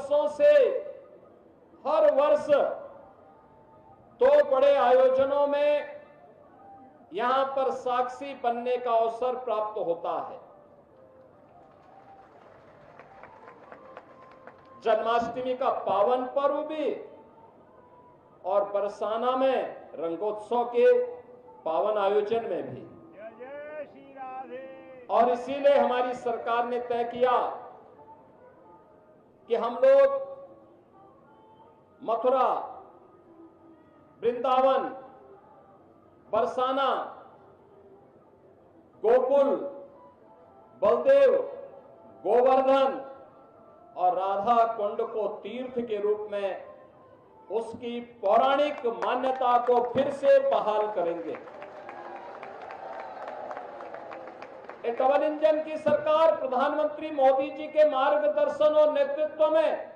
वर्षों से हर वर्ष 2 बड़े आयोजनों में यहां पर साक्षी बनने का अवसर प्राप्त होता है। जन्माष्टमी का पावन पर्व भी और बरसाना में रंगोत्सव के पावन आयोजन में भी। और इसीलिए हमारी सरकार ने तय किया कि हम लोग मथुरा, वृंदावन, बरसाना, गोकुल, बलदेव, गोवर्धन और राधा कुंड को तीर्थ के रूप में उसकी पौराणिक मान्यता को फिर से बहाल करेंगे। एक डबल इंजन की सरकार प्रधानमंत्री मोदी जी के मार्गदर्शन और नेतृत्व में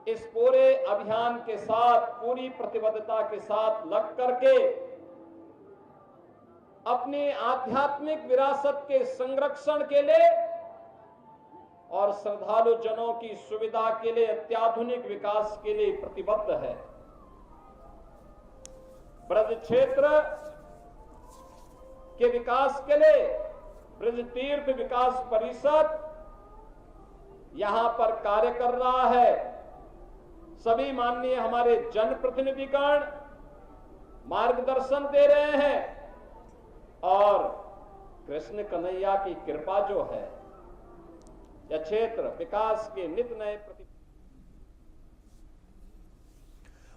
इस पूरे अभियान के साथ पूरी प्रतिबद्धता के साथ लग करके अपनी आध्यात्मिक विरासत के संरक्षण के लिए और श्रद्धालु जनों की सुविधा के लिए अत्याधुनिक विकास के लिए प्रतिबद्ध है। ब्रज क्षेत्र के विकास के लिए ब्रज तीर्थ विकास परिषद यहां पर कार्य कर रहा है। सभी माननीय हमारे जनप्रतिनिधिगण मार्गदर्शन दे रहे हैं और कृष्ण कन्हैया की कृपा जो है यह क्षेत्र विकास के नित नए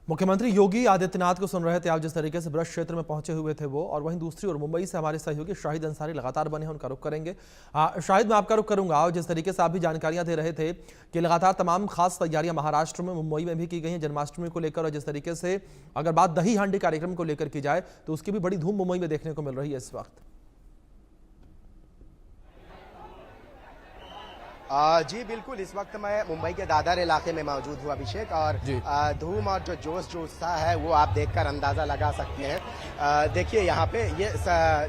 मुख्यमंत्री योगी आदित्यनाथ को सुन रहे थे आप, जिस तरीके से ब्रज क्षेत्र में पहुंचे हुए थे वो। और वहीं दूसरी ओर मुंबई से हमारे सहयोगी शाहिद अंसारी लगातार बने हैं, उनका रुख करेंगे। शाहिद, मैं आपका रुख करूंगा। और जिस तरीके से आप भी जानकारियां दे रहे थे कि लगातार तमाम खास तैयारियां महाराष्ट्र में, मुंबई में भी की गई हैं जन्माष्टमी को लेकर, और जिस तरीके से अगर बात दही हांडी कार्यक्रम को लेकर की जाए तो उसकी भी बड़ी धूम मुंबई में देखने को मिल रही है इस वक्त। जी बिल्कुल, इस वक्त मैं मुंबई के दादर इलाके में मौजूद हूँ अभिषेक, और धूम और जो जोश जो उत्साह है वो आप देखकर अंदाजा लगा सकते हैं। देखिए यहाँ पे ये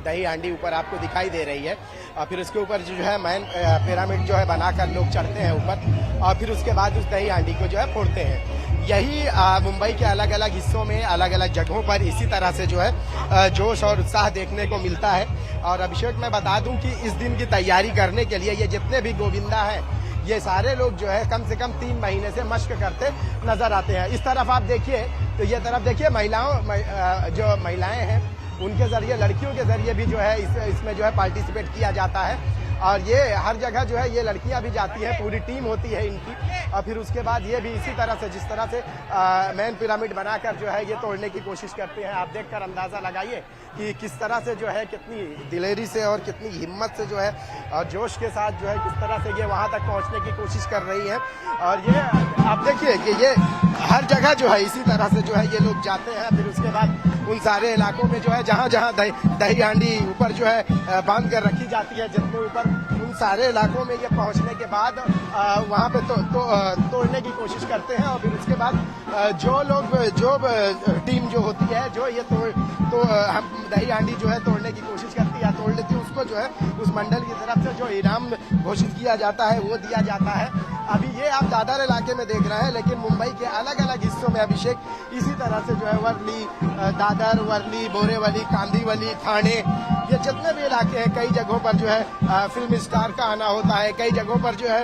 दही हांडी ऊपर आपको दिखाई दे रही है, और फिर उसके ऊपर जो है मैन पिरामिड जो है बनाकर लोग चढ़ते हैं ऊपर, और फिर उसके बाद उस दही हांडी को जो है फोड़ते हैं। यही मुंबई के अलग अलग हिस्सों में अलग अलग जगहों पर इसी तरह से जो है जोश और उत्साह देखने को मिलता है। और अभिषेक, मैं बता दूं कि इस दिन की तैयारी करने के लिए ये जितने भी गोविंदा हैं, ये सारे लोग जो है कम से कम 3 महीने से मशक करते नजर आते हैं। इस तरफ आप देखिए तो ये तरफ देखिए जो महिलाएं हैं उनके जरिए, लड़कियों के जरिए भी जो है इसमें जो है पार्टिसिपेट किया जाता है। और ये हर जगह जो है ये लड़कियां भी जाती है, पूरी टीम होती है इनकी, और फिर उसके बाद ये भी इसी तरह से जिस तरह से मैन पिरामिड बनाकर जो है ये तोड़ने की कोशिश करते हैं। आप देखकर अंदाजा लगाइए कि किस तरह से जो है, कितनी दिलेरी से और कितनी हिम्मत से जो है और जोश के साथ जो है किस तरह से ये वहां तक पहुंचने की कोशिश कर रही है। और ये आप देखिए कि ये हर जगह जो है इसी तरह से जो है ये लोग जाते हैं। फिर उसके बाद उन सारे इलाकों में जो है जहां जहां दही हांडी ऊपर जो है बांध कर रखी जाती है, जितने ऊपर, उन सारे इलाकों में ये पहुंचने के बाद वहां पे तोड़ने की कोशिश करते हैं। और फिर उसके बाद जो टीम जो होती है जो ये दही हांडी जो है तोड़ने की कोशिश करती है, तोड़ लेती है, उसको जो है उस मंडल की तरफ से जो इनाम घोषित किया जाता है वो दिया जाता है। अभी ये आप दादर इलाके में देख रहे हैं, लेकिन मुंबई के अलग अलग हिस्सों में अभिषेक इसी तरह से जो है वर्ली, दादर, वर्ली, बोरेवली, कांदीवली, थाने, ये जितने भी इलाके हैं, कई जगहों पर जो है फिल्म स्टार का आना होता है, कई जगहों पर जो है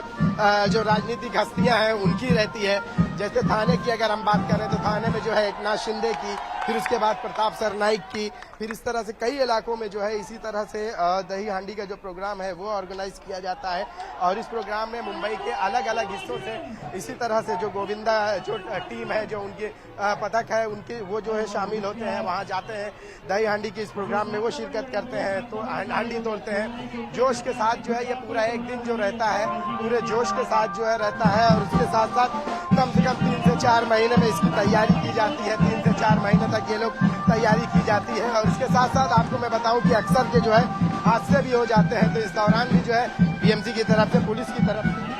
जो राजनीतिक हस्तियां हैं उनकी रहती है। जैसे थाने की अगर हम बात करें तो थाने में जो है एकनाथ शिंदे की, फिर उसके बाद प्रताप सरनाइक की, फिर इस तरह से कई इलाकों में जो है इसी तरह से दही हांडी का जो प्रोग्राम है वो ऑर्गेनाइज किया जाता है। और इस प्रोग्राम में मुंबई के अलग अलग हिस्सों से इसी तरह से जो गोविंदा जो टीम है, जो उनके पथक है, उनके वो जो है शामिल होते हैं, वहां जाते हैं, दही हांडी के इस प्रोग्राम में वो शिरकत करते हैं, तो हांडी तोड़ते हैं। जोश के साथ जो है ये पूरा एक दिन जो रहता है पूरे जोश के साथ जो है रहता है। और उसके साथ साथ कम से कम 3 से 4 महीने में इसकी तैयारी की जाती है, 3 से 4 महीने तक ये लोग तैयारी की जाती है। और इसके साथ साथ आपको मैं बताऊं कि अक्सर के जो है हादसे भी हो जाते हैं, तो इस दौरान भी जो है बीएमसी की तरफ से, पुलिस की तरफ से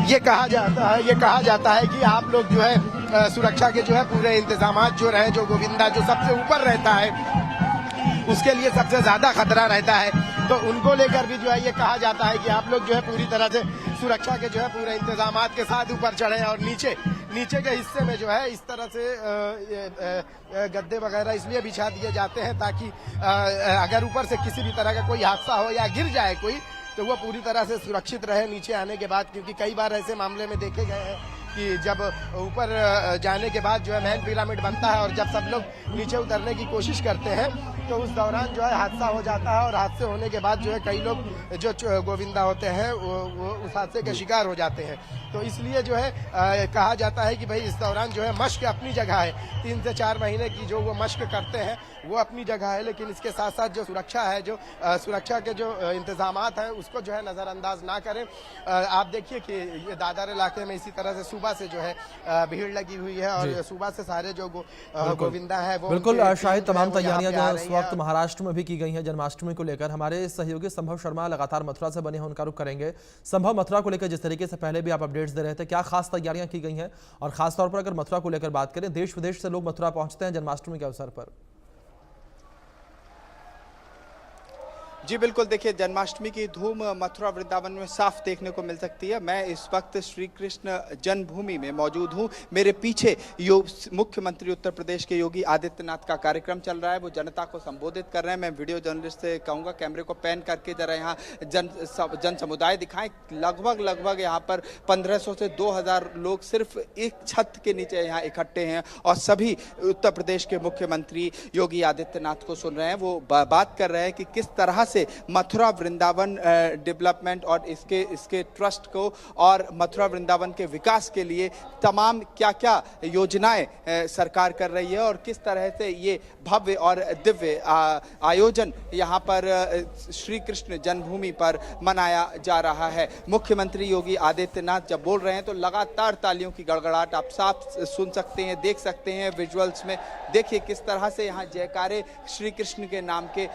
ये कहा जाता है कि आप लोग जो है सुरक्षा के जो है पूरे इंतजाम जो रहे, जो गोविंदा जो सबसे ऊपर रहता है उसके लिए सबसे ज्यादा खतरा रहता है। तो उनको लेकर भी जो है ये कहा जाता है कि आप लोग जो है पूरी तरह से सुरक्षा के जो है पूरे इंतजामात के साथ ऊपर चढ़े और नीचे के हिस्से में जो है इस तरह से गद्दे वगैरह इसलिए बिछा दिए जाते हैं ताकि अगर ऊपर से किसी भी तरह का कोई हादसा हो या गिर जाए कोई तो वो पूरी तरह से सुरक्षित रहे नीचे आने के बाद, क्योंकि कई बार ऐसे मामले में देखे गए हैं कि जब ऊपर जाने के बाद जो है मैन पिरामिड बनता है और जब सब लोग नीचे उतरने की कोशिश करते हैं तो उस दौरान जो है हादसा हो जाता है और हादसे होने के बाद जो है कई लोग जो गोविंदा होते हैं वो उस हादसे के शिकार हो जाते हैं। तो इसलिए जो है कहा जाता है कि भाई इस दौरान जो है मश्क अपनी जगह है, 3 से 4 महीने की जो वो मश्क करते हैं वो अपनी जगह है, लेकिन इसके साथ साथ जो सुरक्षा है, जो सुरक्षा के जो इंतजामात हैं उसको जो है नज़रअंदाज ना करें। आप देखिए कि ये दादर इलाके में इसी तरह से सुबह से जो है भीड़ लगी हुई है और सुबह से सारे जो गोविंदा है वो बिल्कुल शायद तमाम तैयारियां जो है इस वक्त महाराष्ट्र में भी की गई हैं जन्माष्टमी को लेकर। हमारे सहयोगी संभव शर्मा लगातार मथुरा से बने हैं, उनका रुख करेंगे। संभव, मथुरा को लेकर जिस तरीके से पहले भी आप अपडेट्स दे रहे थे, क्या खास तैयारियां की गई हैं और खासतौर पर अगर मथुरा को लेकर बात करें, देश विदेश से लोग मथुरा पहुंचते हैं जन्माष्टमी के अवसर पर? जी बिल्कुल, देखिए जन्माष्टमी की धूम मथुरा वृंदावन में साफ देखने को मिल सकती है। मैं इस वक्त श्री कृष्ण जन्मभूमि में मौजूद हूं। मेरे पीछे मुख्यमंत्री उत्तर प्रदेश के योगी आदित्यनाथ का कार्यक्रम चल रहा है, वो जनता को संबोधित कर रहे हैं। मैं वीडियो जर्नलिस्ट से कहूंगा कैमरे को पैन करके जरा यहाँ जन समुदाय दिखाएं। लगभग यहाँ पर 1500 से 2000 लोग सिर्फ एक छत के नीचे यहाँ इकट्ठे हैं और सभी उत्तर प्रदेश के मुख्यमंत्री योगी आदित्यनाथ को सुन रहे हैं। वो बात कर रहे हैं कि किस तरह से मथुरा वृंदावन डेवलपमेंट और इसके ट्रस्ट को और मथुरा वृंदावन के विकास के लिए तमाम क्या योजनाएं सरकार कर रही है और किस तरह से ये भव्य और दिव्य आयोजन यहाँ पर श्री कृष्ण जन्मभूमि पर मनाया जा रहा है। मुख्यमंत्री योगी आदित्यनाथ जब बोल रहे हैं तो लगातार तालियों की गड़गड़ाहट आप साफ सुन सकते हैं, देख सकते हैं विजुअल्स में। देखिए किस तरह से यहाँ जयकारे श्री कृष्ण के नाम के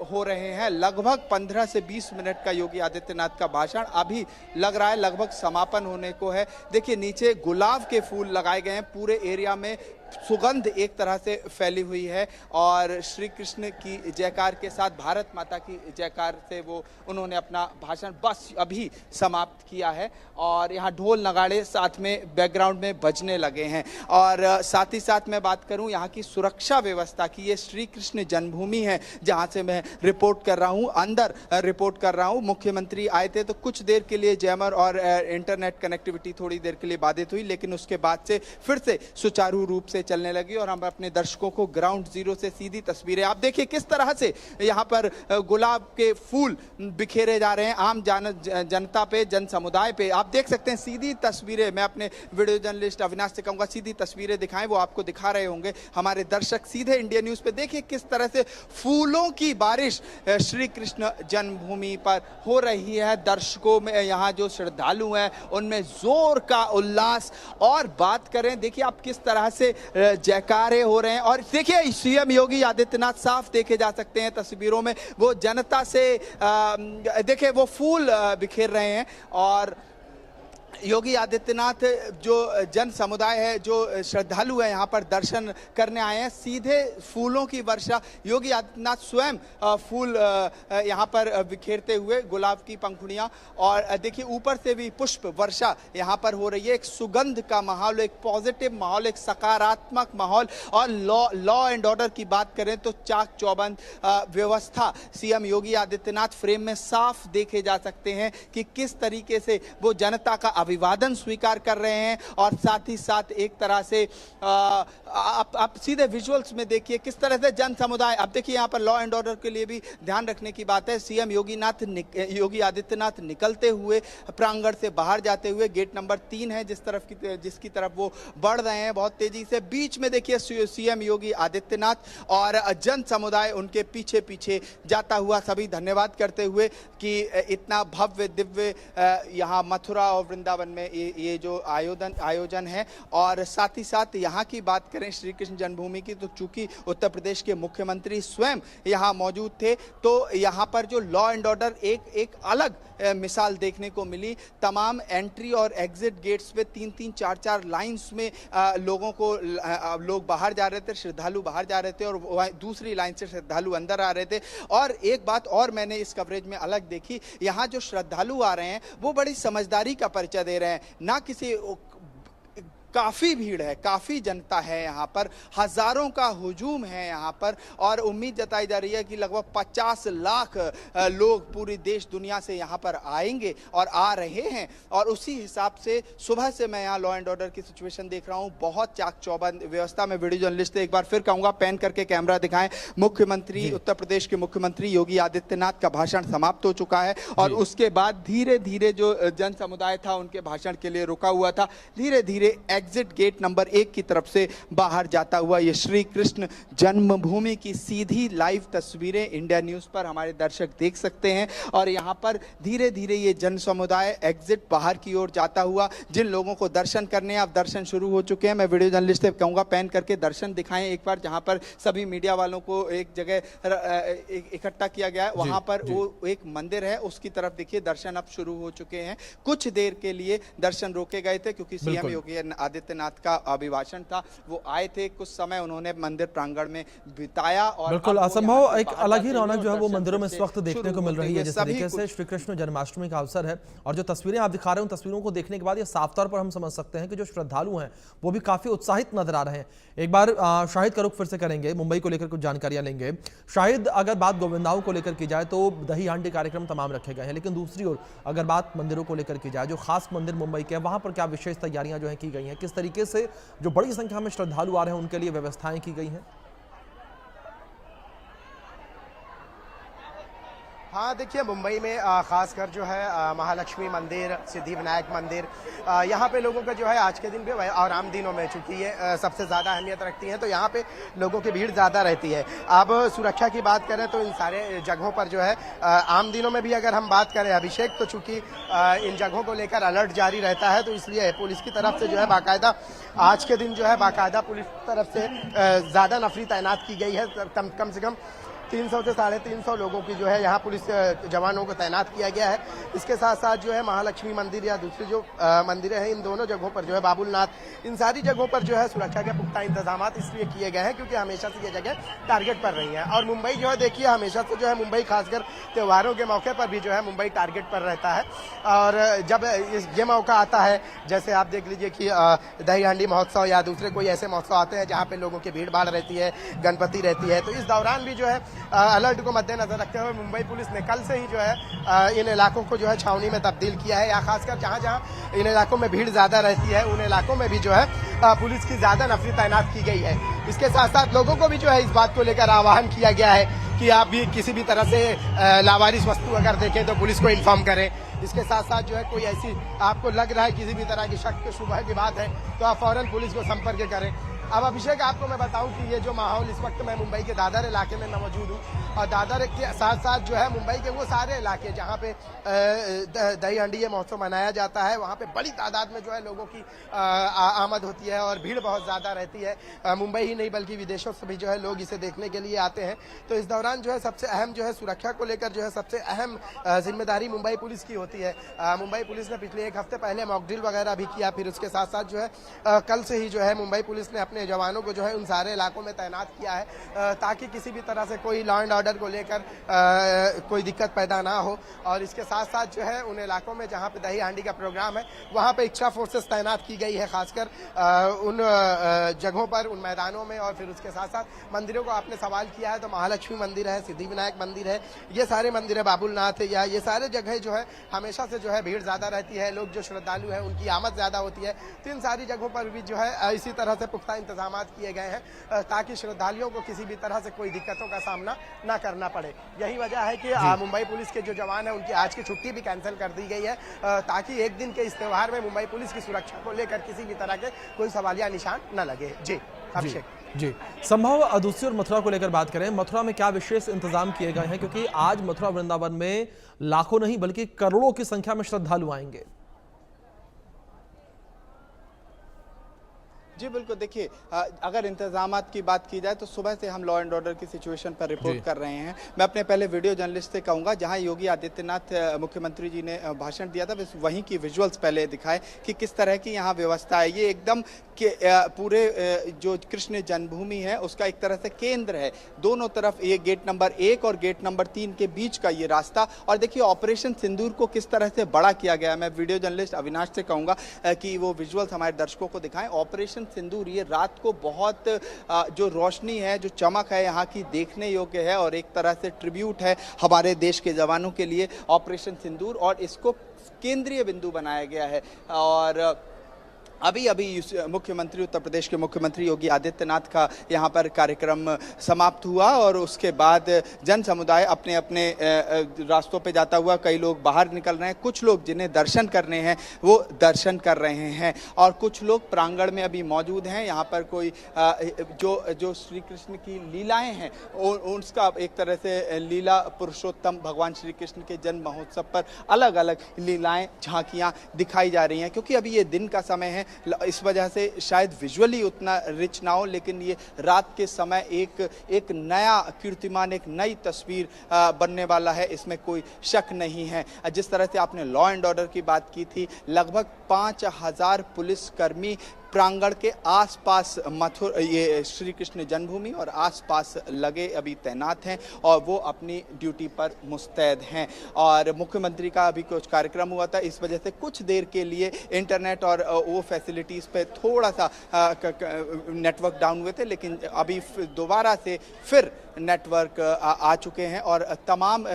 हो रहे हैं। लगभग 15 से 20 मिनट का योगी आदित्यनाथ का भाषण अभी लग रहा है लगभग समापन होने को है। देखिए नीचे गुलाब के फूल लगाए गए हैं, पूरे एरिया में सुगंध एक तरह से फैली हुई है और श्री कृष्ण की जयकार के साथ भारत माता की जयकार से वो उन्होंने अपना भाषण बस अभी समाप्त किया है और यहाँ ढोल नगाड़े साथ में बैकग्राउंड में बजने लगे हैं। और साथ ही साथ मैं बात करूं यहाँ की सुरक्षा व्यवस्था की, ये श्री कृष्ण जन्मभूमि है जहाँ से मैं रिपोर्ट कर रहा हूँ, अंदर रिपोर्ट कर रहा हूँ। मुख्यमंत्री आए थे तो कुछ देर के लिए जैमर और इंटरनेट कनेक्टिविटी थोड़ी देर के लिए बाधित हुई, लेकिन उसके बाद से फिर से सुचारू रूप से चलने लगी और हम अपने दर्शकों को ग्राउंड जीरो से सीधी तस्वीरें, आप देखिए किस तरह से यहाँ पर गुलाब के फूल बिखेरे जा रहे हैं आम जनता पे, जन समुदाय पे। आप देख सकते हैं सीधी तस्वीरें, मैं अपने वीडियो जर्नलिस्ट अविनाश से कहूंगा सीधी तस्वीरें दिखाएं, वो आपको दिखा रहे होंगे हमारे दर्शक सीधे इंडिया न्यूज पे। देखिए किस तरह से फूलों की बारिश श्री कृष्ण जन्मभूमि पर हो रही है। दर्शकों में यहाँ जो श्रद्धालु हैं उनमें जोर का उल्लास। और बात करें देखिए आप किस तरह से जयकारे हो रहे हैं और देखिए सीएम योगी आदित्यनाथ साफ देखे जा सकते हैं तस्वीरों में, वो जनता से देखिए वो फूल बिखेर रहे हैं। और योगी आदित्यनाथ जो जन समुदाय है, जो श्रद्धालु है यहाँ पर दर्शन करने आए हैं, सीधे फूलों की वर्षा, योगी आदित्यनाथ स्वयं फूल यहाँ पर बिखेरते हुए, गुलाब की पंखुड़ियाँ, और देखिए ऊपर से भी पुष्प वर्षा यहाँ पर हो रही है। एक सुगंध का माहौल, एक पॉजिटिव माहौल, एक सकारात्मक माहौल। और लॉ एंड ऑर्डर की बात करें तो चाक चौबंद व्यवस्था सीएम योगी आदित्यनाथ फ्रेम में साफ देखे जा सकते हैं कि किस तरीके से वो जनता का अभिवादन स्वीकार कर रहे हैं। और साथ ही साथ एक तरह से आप सीधे विजुअल्स में देखिए किस तरह से जन समुदाय, अब देखिए यहाँ पर लॉ एंड ऑर्डर के लिए भी ध्यान रखने की बात है। सीएम योगी आदित्यनाथ निकलते हुए प्रांगण से बाहर जाते हुए, गेट नंबर 3 है जिसकी तरफ वो बढ़ रहे हैं बहुत तेजी से। बीच में देखिए सीएम योगी आदित्यनाथ और जन समुदाय उनके पीछे पीछे जाता हुआ, सभी धन्यवाद करते हुए कि इतना भव्य दिव्य यहाँ मथुरा और वृंदावन वृंदावन में ये जो आयोजन है। और साथ ही साथ यहाँ की बात करें श्री कृष्ण जन्मभूमि की, तो चूंकि उत्तर प्रदेश के मुख्यमंत्री स्वयं यहाँ मौजूद थे, तो यहाँ पर जो लॉ एंड ऑर्डर एक अलग मिसाल देखने को मिली। तमाम एंट्री और एग्जिट गेट्स पे 3-3, 4-4 लाइंस में लोग बाहर जा रहे थे, श्रद्धालु बाहर जा रहे थे, और दूसरी लाइन से श्रद्धालु अंदर आ रहे थे। और एक बात और मैंने इस कवरेज में अलग देखी, यहाँ जो श्रद्धालु आ रहे हैं वो बड़ी समझदारी का परिचय दे रहे हैं, ना किसी काफ़ी भीड़ है, काफ़ी जनता है यहाँ पर, हज़ारों का हुजूम है यहाँ पर, और उम्मीद जताई जा रही है कि लगभग 50 लाख लोग पूरी देश दुनिया से यहाँ पर आएंगे और आ रहे हैं। और उसी हिसाब से सुबह से मैं यहाँ लॉ एंड ऑर्डर की सिचुएशन देख रहा हूँ, बहुत चाक चौबंद व्यवस्था में। वीडियो जर्नलिस्ट एक बार फिर कहूँगा पैन करके कैमरा दिखाएं। मुख्यमंत्री, उत्तर प्रदेश के मुख्यमंत्री योगी आदित्यनाथ का भाषण समाप्त हो चुका है, और उसके बाद धीरे धीरे जो जन समुदाय था उनके भाषण के लिए रुका हुआ था, धीरे धीरे एग्जिट गेट नंबर 1 की तरफ से बाहर जाता हुआ ये श्री कृष्ण जन्मभूमि की सीधी लाइव तस्वीरें इंडिया न्यूज पर हमारे दर्शक देख सकते हैं। और यहाँ पर धीरे धीरे ये जन समुदाय एग्जिट बाहर की ओर जाता हुआ, जिन लोगों को दर्शन करने हैं, अब दर्शन शुरू हो चुके हैं। मैं वीडियो जर्नलिस्ट से कहूँगा पैन करके दर्शन दिखाएं एक बार, जहाँ पर सभी मीडिया वालों को एक जगह इकट्ठा किया गया है। वहाँ पर वो एक मंदिर है, उसकी तरफ देखिए दर्शन अब शुरू हो चुके हैं। कुछ देर के लिए दर्शन रोके गए थे क्योंकि सीएम योगी आदित्यनाथ का अभिभाषण था, वो आए थे, कुछ समय उन्होंने मंदिर प्रांगण में बिताया। और बिल्कुल असंभव एक अलग ही रौनक जो है वो मंदिरों में इस वक्त देखने को मिल रही है। जिस तरीके से श्री कृष्ण जन्माष्टमी का अवसर है और जो तस्वीरें आप दिखा रहे हो, तस्वीरों को देखने के बाद ये साफ तौर पर हम समझ सकते हैं कि जो श्रद्धालु हैं वो भी काफी उत्साहित नजर आ रहे हैं। एक बार शाहिद का रुख फिर से करेंगे, मुंबई को लेकर कुछ जानकारियां लेंगे। शाहिद, अगर बात गोविंदाओं को लेकर की जाए तो दही हांडी कार्यक्रम तमाम रखे गए हैं, लेकिन दूसरी ओर अगर बात मंदिरों को लेकर की जाए, जो खास मंदिर मुंबई के, वहां पर क्या विशेष तैयारियां जो है की गई हैं, किस तरीके से जो बड़ी संख्या में श्रद्धालु आ रहे हैं उनके लिए व्यवस्थाएं की गई हैं? हाँ, देखिए मुंबई में खासकर जो है महालक्ष्मी मंदिर, सिद्धिविनायक मंदिर, यहाँ पे लोगों का जो है आज के दिन पे और आम दिनों में, चूंकि ये सबसे ज़्यादा अहमियत रखती हैं, तो यहाँ पे लोगों की भीड़ ज़्यादा रहती है। अब सुरक्षा की बात करें तो इन सारे जगहों पर जो है आम दिनों में भी अगर हम बात करें अभिषेक, तो चूंकि इन जगहों को लेकर अलर्ट जारी रहता है, तो इसलिए पुलिस की तरफ से जो है बाकायदा आज के दिन जो है बाकायदा पुलिस की तरफ से ज़्यादा नफरी तैनात की गई है। कम से कम 300 से 350 लोगों की जो है यहाँ पुलिस जवानों को तैनात किया गया है। इसके साथ साथ जो है महालक्ष्मी मंदिर या दूसरी जो मंदिरें हैं, इन दोनों जगहों पर जो है बाबुलनाथ, इन सारी जगहों पर जो है सुरक्षा के पुख्ता इंतजाम इसलिए किए गए हैं क्योंकि हमेशा से ये जगह टारगेट पर रही है। और मुंबई जो है देखिए हमेशा से जो है मुंबई खासकर त्योहारों के मौके पर भी जो है मुंबई टारगेट पर रहता है। और जब ये मौका आता है, जैसे आप देख लीजिए कि दही हांडी महोत्सव या दूसरे कोई ऐसे महोत्सव आते हैं जहाँ पे लोगों की भीड़ भाड़ रहती है, गणपति रहती है, तो इस दौरान भी जो है अलर्ट को मद्देनजर रखते हुए मुंबई पुलिस ने कल से ही जो है इन इलाकों को जो है छावनी में तब्दील किया है, या खासकर जहां जहां इन इलाकों में भीड़ ज्यादा रहती है उन इलाकों में भी जो है पुलिस की ज्यादा नफरी तैनात की गई है। इसके साथ साथ लोगों को भी जो है इस बात को लेकर आह्वान किया गया है कि आप भी किसी भी तरह से लावारिस वस्तु अगर देखें तो पुलिस को इन्फॉर्म करें। इसके साथ साथ जो है कोई ऐसी आपको लग रहा है किसी भी तरह की शक शुबह की बात है तो आप फौरन पुलिस को संपर्क करें। अब अभिषेक आपको मैं बताऊं कि ये जो माहौल इस वक्त मैं मुंबई के दादर इलाके में मौजूद हूं, और दादर के साथ साथ जो है मुंबई के वो सारे इलाके जहां पे दही हांडी महोत्सव मनाया जाता है, वहां पे बड़ी तादाद में जो है लोगों की आमद होती है और भीड़ बहुत ज्यादा रहती है। मुंबई ही नहीं बल्कि विदेशों से भी जो है लोग इसे देखने के लिए आते हैं। तो इस दौरान जो है सबसे अहम जो है सुरक्षा को लेकर जो है सबसे अहम जिम्मेदारी मुंबई पुलिस की होती है। मुंबई पुलिस ने पिछले एक हफ्ते पहले मॉक ड्रिल वगैरह भी किया, फिर उसके साथ साथ जो है कल से ही जो है मुंबई पुलिस ने अपने जवानों को जो है उन सारे इलाकों में तैनात किया है ताकि किसी भी तरह से कोई लॉ एंड ऑर्डर को लेकर कोई दिक्कत पैदा ना हो। और इसके साथ साथ जो है उन इलाकों में जहां पे दही हांडी का प्रोग्राम है वहां पे एक्स्ट्रा फोर्सेस तैनात की गई है, खासकर उन जगहों पर, उन मैदानों में। और फिर उसके साथ साथ मंदिरों को आपने सवाल किया है तो महालक्ष्मी मंदिर है, सिद्धिविनायक मंदिर है, ये सारे मंदिर है, बाबुलनाथ है, या ये सारे जगह जो है हमेशा से जो है भीड़ ज्यादा रहती है, लोग जो श्रद्धालु है उनकी आमद ज्यादा होती है। तो इन सारी जगहों पर भी जो है इसी तरह से पुख्ता इंतजाम किए गए हैं ताकि श्रद्धालुओं को किसी भी तरह से कोई दिक्कतों का सामना ना करना पड़े। यही वजह है कि मुंबई पुलिस के जो जवान है उनकी आज की छुट्टी भी कैंसिल कर दी गई है ताकि एक दिन के इस त्योहार में मुंबई पुलिस की सुरक्षा को लेकर किसी भी तरह के कोई सवालिया निशान न लगे। जी अभिषेक जी, संभव दूसरी और मथुरा को लेकर बात करें, मथुरा में क्या विशेष इंतजाम किए गए हैं, क्योंकि आज मथुरा वृंदावन में लाखों नहीं बल्कि करोड़ों की संख्या में श्रद्धालु आएंगे। जी बिल्कुल, देखिए अगर इंतजामात की बात की जाए तो सुबह से हम लॉ एंड ऑर्डर की सिचुएशन पर रिपोर्ट कर रहे हैं। मैं अपने पहले वीडियो जर्नलिस्ट से कहूँगा, जहाँ योगी आदित्यनाथ मुख्यमंत्री जी ने भाषण दिया था, बस वहीं की विजुअल्स पहले दिखाए कि किस तरह की यहाँ व्यवस्था है। ये एकदम पूरे जो कृष्ण जन्मभूमि है उसका एक तरह से केंद्र है। दोनों तरफ ये गेट नंबर 1 और गेट नंबर 3 के बीच का ये रास्ता, और देखिए ऑपरेशन सिंदूर को किस तरह से बड़ा किया गया है। मैं वीडियो जर्नलिस्ट अविनाश से कहूँगा कि वो विजुअल्स हमारे दर्शकों को दिखाएं। ऑपरेशन सिंदूर ये रात को बहुत जो रोशनी है, जो चमक है यहाँ की, देखने योग्य है और एक तरह से ट्रिब्यूट है हमारे देश के जवानों के लिए ऑपरेशन सिंदूर, और इसको केंद्रीय बिंदु बनाया गया है। और अभी मुख्यमंत्री, उत्तर प्रदेश के मुख्यमंत्री योगी आदित्यनाथ का यहाँ पर कार्यक्रम समाप्त हुआ और उसके बाद जन समुदाय अपने अपने रास्तों पे जाता हुआ, कई लोग बाहर निकल रहे हैं, कुछ लोग जिन्हें दर्शन करने हैं वो दर्शन कर रहे हैं और कुछ लोग प्रांगण में अभी मौजूद हैं। यहाँ पर कोई जो श्री कृष्ण की लीलाएं हैं उसका एक तरह से लीला पुरुषोत्तम भगवान श्री कृष्ण के जन्म महोत्सव पर अलग अलग लीलाएं, झांकियाँ दिखाई जा रही हैं। क्योंकि अभी ये दिन का समय है, इस वजह से शायद विजुअली उतना रिच ना हो, लेकिन ये रात के समय एक नया कीर्तिमान, एक नई तस्वीर बनने वाला है, इसमें कोई शक नहीं है। जिस तरह से आपने लॉ एंड ऑर्डर की बात की थी, लगभग 5000 पुलिसकर्मी प्रांगण के आसपास ये श्री कृष्ण जन्मभूमि और आसपास लगे अभी तैनात हैं और वो अपनी ड्यूटी पर मुस्तैद हैं। और मुख्यमंत्री का अभी कुछ कार्यक्रम हुआ था, इस वजह से कुछ देर के लिए इंटरनेट और वो फैसिलिटीज़ पे थोड़ा सा नेटवर्क डाउन हुए थे, लेकिन अभी दोबारा से फिर नेटवर्क आ चुके हैं और तमाम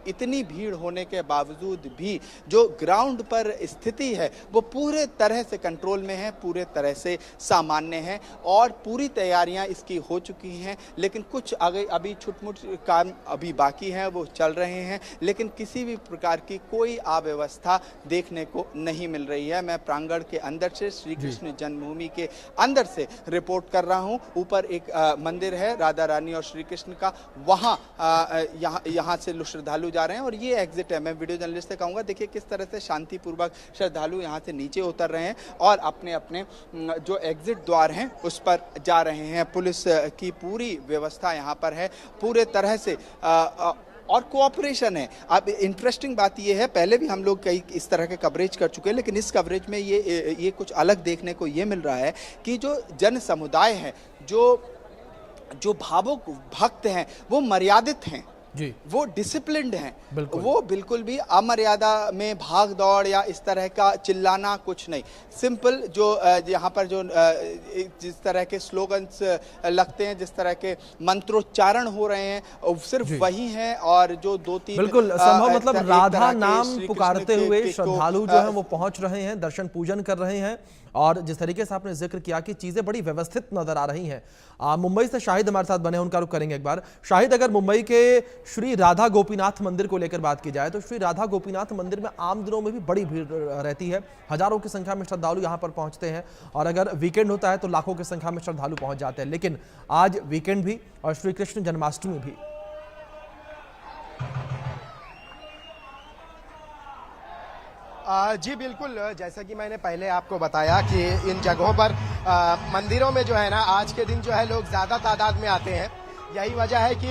इतनी भीड़ होने के बावजूद भी जो ग्राउंड पर स्थिति है वो पूरे तरह से कंट्रोल में है, पूरे तरह से सामान्य है और पूरी तैयारियां इसकी हो चुकी हैं। लेकिन कुछ अभी छुटमुट काम अभी बाकी हैं, वो चल रहे हैं, लेकिन किसी भी प्रकार की कोई अव्यवस्था देखने को नहीं मिल रही है। मैं प्रांगण के अंदर से, श्री कृष्ण जन्मभूमि के अंदर से रिपोर्ट कर रहा हूं। ऊपर एक मंदिर है राधा रानी और श्री कृष्ण का, वहां यहाँ से श्रद्धालु जा रहे हैं और ये एग्जिट है। मैं वीडियो जर्नलिस्ट से कहूँगा, देखिए किस तरह से शांतिपूर्वक श्रद्धालु यहाँ से नीचे उतर रहे हैं और अपने अपने जो एग्जिट द्वार हैं उस पर जा रहे हैं। पुलिस की पूरी व्यवस्था यहाँ पर है पूरे तरह से और कोऑपरेशन है। अब इंटरेस्टिंग बात ये है, पहले भी हम लोग कई इस तरह के कवरेज कर चुके हैं, लेकिन इस कवरेज में ये कुछ अलग देखने को ये मिल रहा है कि जो जन समुदाय है, जो भावुक भक्त हैं, वो मर्यादित हैं जी, वो डिसिप्लिन्ड हैं, वो बिल्कुल भी अमर्यादा में भाग दौड़ या इस तरह का चिल्लाना कुछ नहीं। सिंपल जो यहाँ पर जो जिस तरह के स्लोगन्स लगते हैं, जिस तरह के मंत्रोच्चारण हो रहे हैं, सिर्फ वही हैं। और जो 2-3 बिल्कुल संभव, मतलब राधा नाम पुकारते हुए श्रद्धालु जो है वो पहुंच रहे हैं, दर्शन पूजन कर रहे हैं। और जिस तरीके से आपने जिक्र किया कि चीजें बड़ी व्यवस्थित नजर आ रही हैं। मुंबई से शाहिद हमारे साथ बने, उनका रुख करेंगे एक बार। शाहिद, अगर मुंबई के श्री राधा गोपीनाथ मंदिर को लेकर बात की जाए तो श्री राधा गोपीनाथ मंदिर में आम दिनों में भी बड़ी भीड़ रहती है, हजारों की संख्या में श्रद्धालु यहां पर पहुंचते हैं और अगर वीकेंड होता है तो लाखों की संख्या में श्रद्धालु पहुंच जाते हैं। लेकिन आज वीकेंड भी और श्री कृष्ण जन्माष्टमी भी। जी बिल्कुल, जैसा कि मैंने पहले आपको बताया कि इन जगहों पर मंदिरों में जो है ना, आज के दिन जो है लोग ज़्यादा तादाद में आते हैं। यही वजह है कि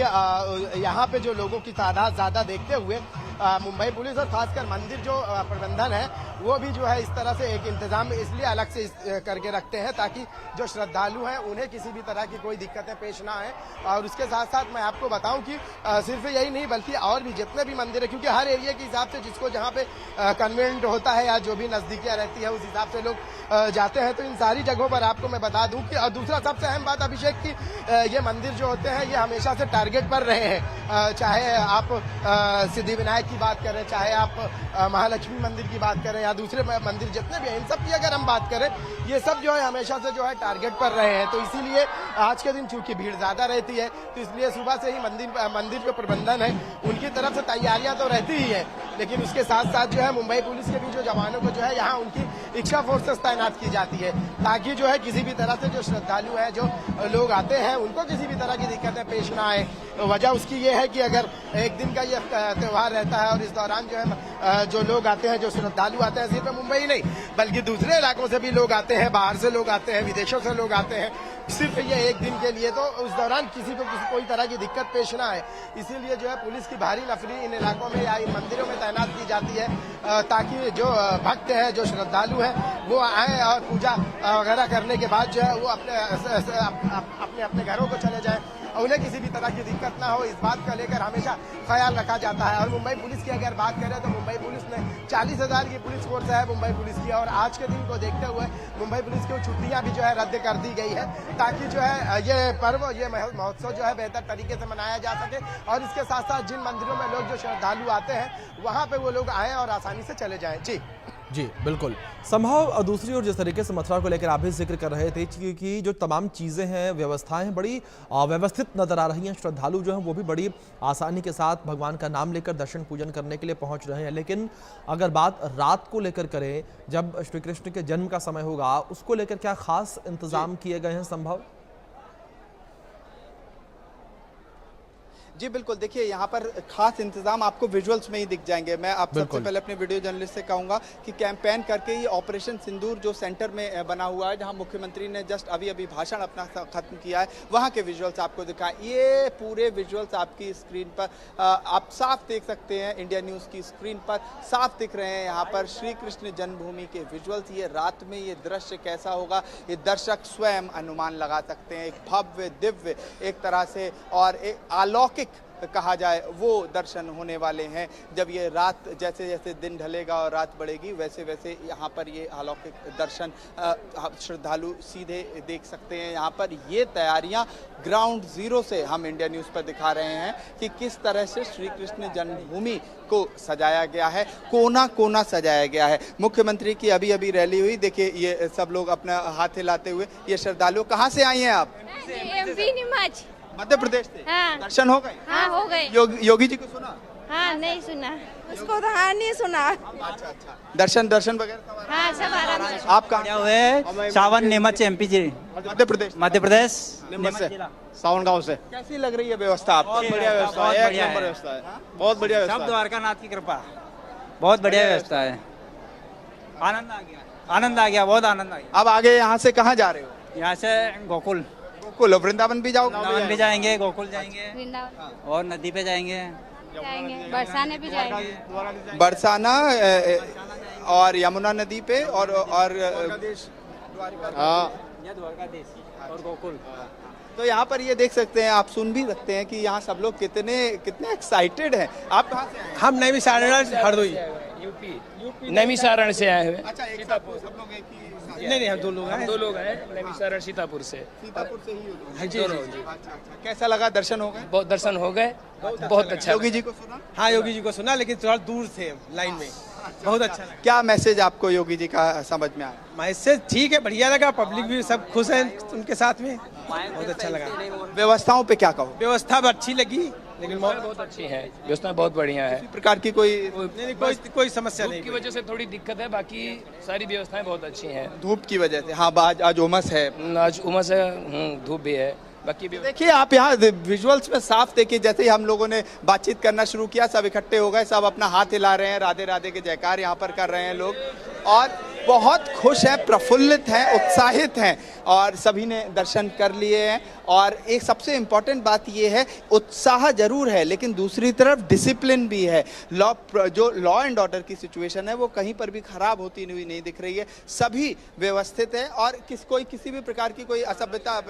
यहाँ पे जो लोगों की तादाद ज़्यादा देखते हुए मुंबई पुलिस और खासकर मंदिर जो प्रबंधन है वो भी जो है इस तरह से एक इंतजाम इसलिए अलग से करके रखते हैं ताकि जो श्रद्धालु हैं उन्हें किसी भी तरह की कोई दिक्कतें पेश ना आए। और उसके साथ साथ मैं आपको बताऊं कि सिर्फ यही नहीं बल्कि और भी जितने भी मंदिर है, क्योंकि हर एरिया के हिसाब से जिसको जहाँ पे कन्वीनियंट होता है या जो भी नजदीकियाँ रहती है उस हिसाब से लोग जाते हैं। तो इन सारी जगहों पर आपको मैं बता दूं कि दूसरा सबसे अहम बात अभिषेक की, ये मंदिर जो होते हैं ये हमेशा से टारगेट पर रहे हैं। चाहे आप सिद्धिविनायक की बात करें, चाहे आप महालक्ष्मी मंदिर की बात करें या दूसरे मंदिर जितने भी हैं, इन सब की अगर हम बात करें, ये सब जो है हमेशा से जो है टारगेट पर रहे हैं। तो इसीलिए आज के दिन चूंकि भीड़ ज्यादा रहती है तो इसलिए सुबह से ही मंदिर जो प्रबंधन है उनकी तरफ से तैयारियां तो रहती ही है। लेकिन उसके साथ साथ जो है मुंबई पुलिस के भी जो जवानों को जो है यहाँ उनकी इच्छा फोर्सेस तैनात की जाती है, ताकि जो है किसी भी तरह से जो श्रद्धालु हैं, जो लोग आते हैं, उनको किसी भी तरह की दिक्कतें पेश ना आए। वजह उसकी ये है कि अगर एक दिन का ये त्यौहार रहता है और इस दौरान जो है जो लोग आते हैं, जो श्रद्धालु आते हैं, सिर्फ मुंबई नहीं बल्कि दूसरे इलाकों से भी लोग आते हैं, बाहर से लोग आते हैं, विदेशों से लोग आते हैं, सिर्फ ये एक दिन के लिए, तो उस दौरान किसी को कोई तरह की दिक्कत पेश ना आए, इसीलिए जो है पुलिस की भारी नफरी इन इलाकों में या इन मंदिरों में तैनात की जाती है, ताकि जो भक्त हैं, जो श्रद्धालु हैं, वो आए और पूजा वगैरह करने के बाद जो है वो अपने अपने घरों को चले जाएं और उन्हें किसी भी तरह की दिक्कत ना हो, इस बात का लेकर हमेशा ख्याल रखा जाता है। और मुंबई पुलिस की अगर बात करें तो मुंबई पुलिस ने 40,000 की पुलिस फोर्स है मुंबई पुलिस की, और आज के दिन को देखते हुए मुंबई पुलिस की छुट्टियां भी जो है रद्द कर दी गई है, ताकि जो है ये पर्व, ये महोत्सव जो है बेहतर तरीके से मनाया जा सके, और इसके साथ साथ जिन मंदिरों में लोग जो श्रद्धालु आते हैं वहां पे वो लोग आए और आसानी से चले जाएं। जी बिल्कुल संभव। दूसरी ओर जिस तरीके से मथुरा को लेकर आप भी जिक्र कर रहे थे कि जो तमाम चीज़ें हैं, व्यवस्थाएं हैं, बड़ी व्यवस्थित नजर आ रही हैं। श्रद्धालु जो हैं वो भी बड़ी आसानी के साथ भगवान का नाम लेकर दर्शन पूजन करने के लिए पहुंच रहे हैं। लेकिन अगर बात रात को लेकर करें, जब श्री कृष्ण के जन्म का समय होगा, उसको लेकर क्या खास इंतजाम किए गए हैं संभव? जी बिल्कुल, देखिए यहाँ पर खास इंतजाम आपको विजुअल्स में ही दिख जाएंगे। मैं आप सबसे पहले अपने वीडियो जर्नलिस्ट से कहूँगा कि कैंपेन करके ये ऑपरेशन सिंदूर जो सेंटर में बना हुआ है, जहाँ मुख्यमंत्री ने जस्ट अभी भाषण अपना खत्म किया है, वहाँ के विजुअल्स आपको दिखाएं। ये पूरे विजुअल्स आपकी स्क्रीन पर आप साफ देख सकते हैं, इंडिया न्यूज़ की स्क्रीन पर साफ दिख रहे हैं। यहाँ पर श्री कृष्ण जन्मभूमि के विजुअल्स, ये रात में ये दृश्य कैसा होगा, ये दर्शक स्वयं अनुमान लगा सकते हैं। एक भव्य दिव्य एक तरह से और एक अलौकिक कहा जाए वो दर्शन होने वाले हैं। जब ये रात, जैसे जैसे दिन ढलेगा और रात बढ़ेगी, वैसे वैसे यहाँ पर ये अलौकिक दर्शन श्रद्धालु सीधे देख सकते हैं। यहाँ पर ये तैयारियाँ ग्राउंड जीरो से हम इंडिया न्यूज़ पर दिखा रहे हैं कि किस तरह से श्री कृष्ण जन्मभूमि को सजाया गया है, कोना कोना सजाया गया है। मुख्यमंत्री की अभी रैली हुई, देखिए ये सब लोग अपना हाथ हिलाते हुए, ये श्रद्धालु। कहाँ से आई हैं आप? मध्य प्रदेश से। हाँ। दर्शन हो गए? हाँ हो गए। योगी जी को सुना? हाँ नहीं सुना, उसको तो हाँ नहीं सुना। अच्छा। दर्शन वगैरह? हाँ सब आराम से। आप कहाँ हुए? सावन नीमच MP जी, मध्य प्रदेश सावन गांव से। कैसी लग रही है व्यवस्था आपको? बहुत बढ़िया व्यवस्था है, एक नंबर व्यवस्था है, बहुत बढ़िया व्यवस्था सब द्वारका नाथ की कृपा, बहुत बढ़िया व्यवस्था है। आनंद आ गया, बहुत आनंद आ गया। अब आगे यहाँ से कहाँ जा रहे हो? यहाँ से गोकुल वृंदावन भी जाओगे? वृंदावन भी जाएंगे, गोकुल जाएंगे वृंदावन और नदी पे जाएंगे, बरसाने भी जाएंगे, बरसाना और यमुना नदी पे और द्वारकाधीश और गोकुल। तो यहाँ पर ये देख सकते हैं, आप सुन भी सकते हैं कि यहाँ सब लोग कितने एक्साइटेड हैं। आप कहाँ से आए? हम नैमिषारण्य हरदोई, यूपी नैमिषारण्य से आए हुए। अच्छा, एक साथ सब लोग एक ही? नहीं, हम दो लोग हैं नैमिषारण्य सीतापुर से ही हो? जी। अच्छा। कैसा लगा? दर्शन हो गए? बहुत दर्शन हो गए, बहुत अच्छा। योगी जी को सुना? हाँ, योगी जी को सुना, लेकिन थोड़ा दूर थे लाइन में। बहुत अच्छा लगा। क्या मैसेज आपको योगी जी का समझ में आया? मैसेज ठीक है, बढ़िया लगा, पब्लिक भी सब खुश है उनके साथ में, बहुत अच्छा लगा। व्यवस्थाओं पे क्या कहो? व्यवस्था अच्छी लगी, लेकिन बहुत अच्छी है, व्यवस्था बहुत बढ़िया है। किसी प्रकार की कोई कोई समस्या नहीं की वजह से थोड़ी दिक्कत है, बाकी सारी व्यवस्थाएं बहुत अच्छी हैं। धूप की वजह से? हाँ, आज उमस है, आज उमस है, धूप भी है, बाकी भी। देखिए आप यहाँ विजुअल्स में साफ देखिए, जैसे ही हम लोगों ने बातचीत करना शुरू किया, सब इकट्ठे हो गए, सब अपना हाथ हिला रहे हैं, राधे राधे के जयकार यहाँ पर कर रहे हैं लोग, और बहुत खुश हैं, प्रफुल्लित हैं, उत्साहित हैं, और सभी ने दर्शन कर लिए हैं। और एक सबसे इम्पॉर्टेंट बात ये है, उत्साह जरूर है, लेकिन दूसरी तरफ डिसिप्लिन भी है। जो लॉ एंड ऑर्डर की सिचुएशन है वो कहीं पर भी खराब होती हुई नहीं दिख रही है, सभी व्यवस्थित है, और किसी भी प्रकार की कोई असभ्यता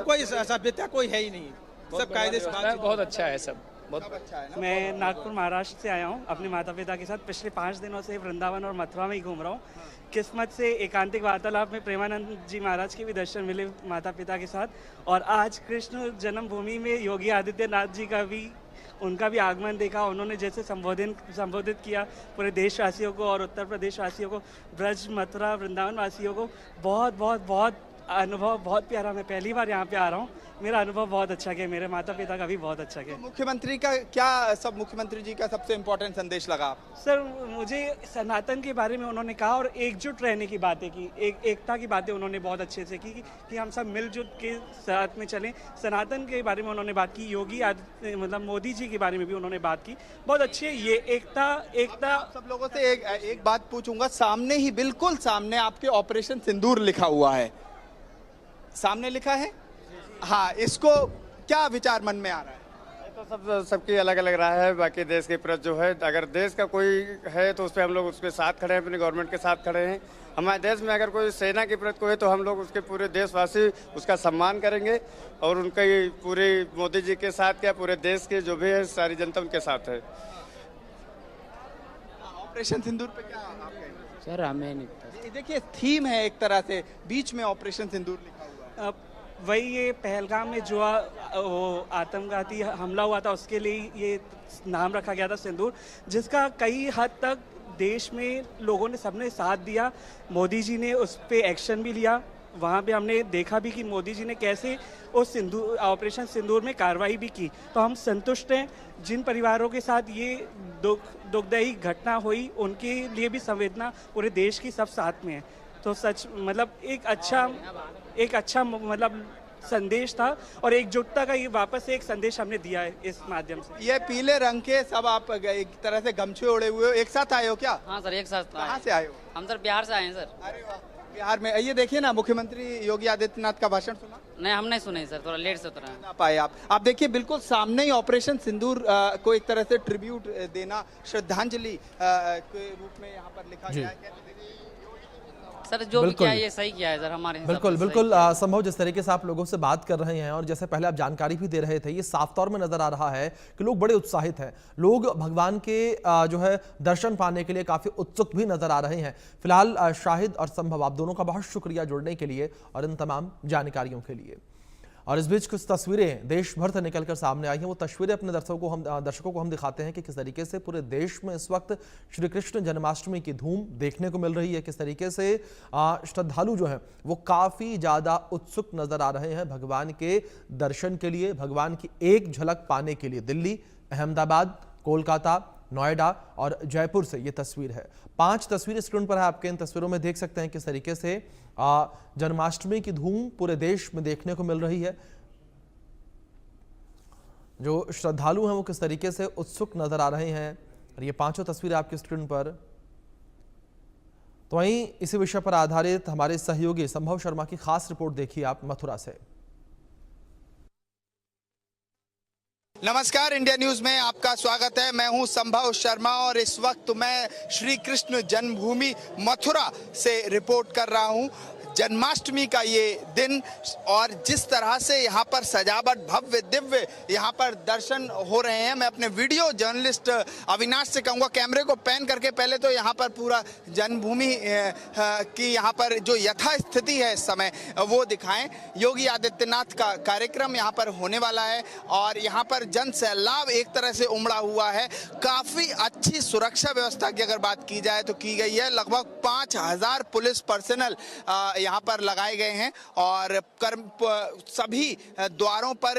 कोई असभ्यता कोई है ही नहीं, सब कायदे से। बहुत अच्छा है, सब बहुत अच्छा है ना? मैं नागपुर महाराष्ट्र से आया हूँ अपने माता पिता के साथ। पिछले 5 दिनों से वृंदावन और मथुरा में ही घूम रहा हूँ। किस्मत से एकांतिक वार्तालाप में प्रेमानंद जी महाराज के भी दर्शन मिले माता पिता के साथ, और आज कृष्ण जन्मभूमि में योगी आदित्यनाथ जी का भी, उनका भी आगमन देखा। उन्होंने जैसे संबोधित किया पूरे देशवासियों को और उत्तर प्रदेश वासियों को, ब्रज मथुरा वृंदावन वासियों को बहुत बहुत बहुत अनुभव बहुत प्यारा। मैं पहली बार यहाँ पे आ रहा हूँ, मेरा अनुभव बहुत अच्छा गया, मेरे माता पिता का भी बहुत अच्छा गया। मुख्यमंत्री का क्या मुख्यमंत्री जी का सबसे इम्पोर्टेंट संदेश लगा आपको? सर, मुझे सनातन के बारे में उन्होंने कहा और एकजुट रहने की बातें की, एकता की बातें उन्होंने बहुत अच्छे से की कि हम सब मिलजुल के साथ में चलें। सनातन के बारे में उन्होंने बात की, योगी मतलब मोदी जी के बारे में भी उन्होंने बात की। बहुत अच्छी है ये एकता। सब लोगों से एक बात पूछूंगा, सामने ही बिल्कुल सामने आपके ऑपरेशन सिंदूर लिखा हुआ है, सामने लिखा है, हाँ, इसको क्या विचार मन में आ रहा है? तो सबकी अलग अलग राय है। बाकी देश के प्रति जो है, अगर देश का कोई है तो उस पर हम लोग उसके साथ खड़े हैं, अपनी गवर्नमेंट के साथ खड़े हैं। हमारे देश में अगर कोई सेना के प्रति कोई है तो हम लोग उसके पूरे देशवासी उसका सम्मान करेंगे और उनका पूरे मोदी जी के साथ क्या पूरे देश के जो भी है सारी जनता उनके साथ है। ऑपरेशन सिंदूर पे क्या आप कहेंगे? सर हमें नहीं पता। देखिए थीम है एक तरह से, बीच में ऑपरेशन सिंदूर लिखा हुआ है। वही ये पहलगाम में जो वो आतंकवादी हमला हुआ था उसके लिए ये नाम रखा गया था सिंदूर, जिसका कई हद तक देश में लोगों ने सबने साथ दिया। मोदी जी ने उस पर एक्शन भी लिया, वहाँ पे हमने देखा भी कि मोदी जी ने कैसे उस ऑपरेशन सिंदूर में कार्रवाई भी की। तो हम संतुष्ट हैं। जिन परिवारों के साथ ये दुखदायी घटना हुई उनके लिए भी संवेदना पूरे देश की सब साथ में है। तो सच मतलब एक अच्छा मतलब संदेश था और एकजुटता का ये वापस से एक संदेश हमने दिया है इस माध्यम से। ये पीले रंग के सब आप एक तरह से गमछे ओढ़े हुए हो, एक साथ आए हो क्या? हाँ सर, एक साथ। कहाँ से आए हो? हम सर बिहार से आए हैं सर। अरे वाह, बिहार में। ये देखिए ना, मुख्यमंत्री योगी आदित्यनाथ का भाषण सुना? नहीं, हम नहीं सुने सर, थोड़ा लेट से उतरा है। ना पाए आप देखिए बिल्कुल सामने ही ऑपरेशन सिंदूर को एक तरह से ट्रिब्यूट देना, श्रद्धांजलि के रूप में यहाँ पर लिखा गया है। सर जो भी किया है ये सही किया है सर, हमारे बिल्कुल संभव। जिस तरीके से आप लोगों से बात कर रहे हैं और जैसे पहले आप जानकारी भी दे रहे थे, ये साफ तौर में नजर आ रहा है कि लोग बड़े उत्साहित हैं। लोग भगवान के जो है दर्शन पाने के लिए काफी उत्सुक भी नजर आ रहे हैं। फिलहाल शाहिद और संभव, आप दोनों का बहुत शुक्रिया जुड़ने के लिए और इन तमाम जानकारियों के लिए। और इस बीच कुछ तस्वीरें देश भर से निकलकर सामने आई हैं। वो तस्वीरें अपने दर्शकों को हम दिखाते हैं कि किस तरीके से पूरे देश में इस वक्त श्री कृष्ण जन्माष्टमी की धूम देखने को मिल रही है। किस तरीके से श्रद्धालु जो हैं वो काफ़ी ज़्यादा उत्सुक नज़र आ रहे हैं भगवान के दर्शन के लिए, भगवान की एक झलक पाने के लिए। दिल्ली, अहमदाबाद, कोलकाता, नोएडा और जयपुर से ये तस्वीर है। 5 तस्वीरें स्क्रीन पर है आपके। इन तस्वीरों में देख सकते हैं किस तरीके से जन्माष्टमी की धूम पूरे देश में देखने को मिल रही है। जो श्रद्धालु हैं वो किस तरीके से उत्सुक नजर आ रहे हैं। और ये 5 तस्वीरें आपकी स्क्रीन पर। तो वहीं इसी विषय पर आधारित हमारे सहयोगी संभव शर्मा की खास रिपोर्ट देखिए आप मथुरा से। नमस्कार, इंडिया न्यूज में आपका स्वागत है। मैं हूं संभव शर्मा और इस वक्त मैं श्री कृष्ण जन्मभूमि मथुरा से रिपोर्ट कर रहा हूं। जन्माष्टमी का ये दिन और जिस तरह से यहाँ पर सजावट भव्य दिव्य यहाँ पर दर्शन हो रहे हैं, मैं अपने वीडियो जर्नलिस्ट अविनाश से कहूँगा कैमरे को पैन करके पहले तो यहाँ पर पूरा जन्मभूमि की यहाँ पर जो यथा स्थिति है इस समय वो दिखाएं। योगी आदित्यनाथ का कार्यक्रम यहाँ पर होने वाला है और यहाँ पर जन सैलाब एक तरह से उमड़ा हुआ है। काफ़ी अच्छी सुरक्षा व्यवस्था की अगर बात की जाए तो की गई है। लगभग 5000 पुलिस पर्सनल यहाँ पर लगाए गए हैं और सभी द्वारों पर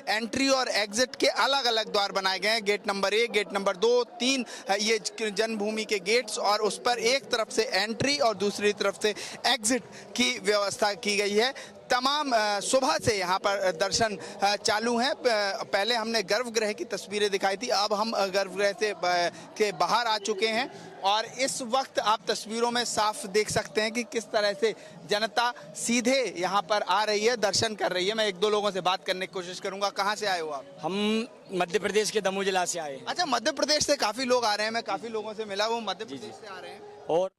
एंट्री और एग्जिट के अलग अलग द्वार बनाए गए हैं। गेट नंबर 1, गेट नंबर 2, 3 ये जन्मभूमि के गेट्स और उस पर एक तरफ से एंट्री और दूसरी तरफ से एग्जिट की व्यवस्था की गई है। तमाम सुबह से यहाँ पर दर्शन चालू हैं। पहले हमने गर्भगृह की तस्वीरें दिखाई थी, अब हम गर्भगृह से के बाहर आ चुके हैं और इस वक्त आप तस्वीरों में साफ देख सकते हैं कि किस तरह से जनता सीधे यहाँ पर आ रही है, दर्शन कर रही है। मैं 1-2 लोगों से बात करने की कोशिश करूंगा। कहाँ से आए हो आप? हम मध्य प्रदेश के दमोह जिला से आए। अच्छा, मध्य प्रदेश से काफी लोग आ रहे हैं। मैं काफी लोगों से मिला, वो मध्य प्रदेश से आ रहे हैं। और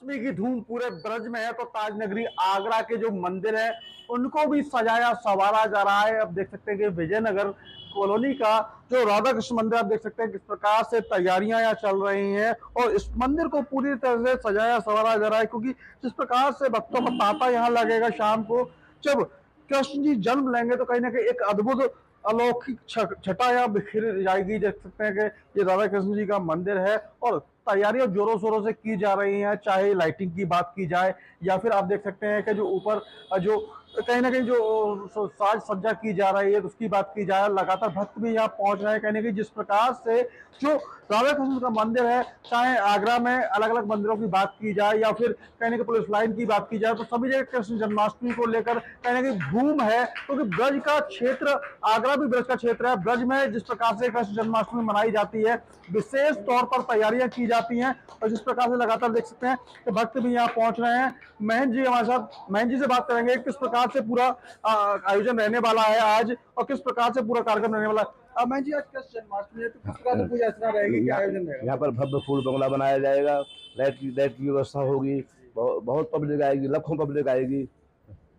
अष्टमी की धूम पूरे ब्रज में है तो ताज नगरी आगरा के जो मंदिर है उनको भी सजाया संवारा जा रहा है। अब देख सकते हैं कि विजयनगर कॉलोनी का जो राधा कृष्ण मंदिर, आप देख सकते हैं किस प्रकार से तैयारियां यहाँ चल रही हैं और इस मंदिर को पूरी तरह से सजाया संवारा जा रहा है, क्योंकि जिस प्रकार से भक्तों का तांता यहाँ लगेगा शाम को जब कृष्ण जी जन्म लेंगे तो कहीं ना कहीं एक अद्भुत अलौकिक छटा बिखर जाएगी। देख सकते हैं कि ये राधा कृष्ण जी का मंदिर है और तैयारियां जोरों शोरों से की जा रही हैं, चाहे लाइटिंग की बात की जाए या फिर आप देख सकते हैं कि जो ऊपर जो कहीं ना कहीं जो साज सज्जा की जा रही है उसकी बात की जाए। लगातार भक्त भी यहाँ पहुंच रहे हैं। कहीं ना कहीं जिस प्रकार से जो राधा कृष्ण का मंदिर है, चाहे आगरा में अलग अलग मंदिरों की बात की जाए या फिर कहीं ना कहीं पुलिस लाइन की बात की जाए, तो सभी जगह कृष्ण जन्माष्टमी को लेकर कहीं ना कहीं धूम है। क्योंकि ब्रज का क्षेत्र, आगरा भी ब्रज का क्षेत्र है। ब्रज में जिस प्रकार से कृष्ण जन्माष्टमी मनाई जाती है, विशेष तौर पर तैयारियां की जाती हैं और जिस प्रकार से लगातार देख सकते हैं कि भक्त भी यहाँ पहुंच रहे हैं। महंत जी हमारे साथ, महंत जी से बात करेंगे किस प्रकार से पूरा आयोजन रहने वाला है आज और किस प्रकार से पूरा कार्यक्रम रहने वाला है। महंत जी, आज कृष्ण जन्माष्टमी है तो किस प्रकार से पूजा अर्चना रहेगी, क्या आयोजन रहेगा? यहाँ पर भव्य फूल बंगला बनाया जाएगा, लाइट की व्यवस्था होगी, बहुत पब्लिक आएगी, लाखों पब्लिक आएगी।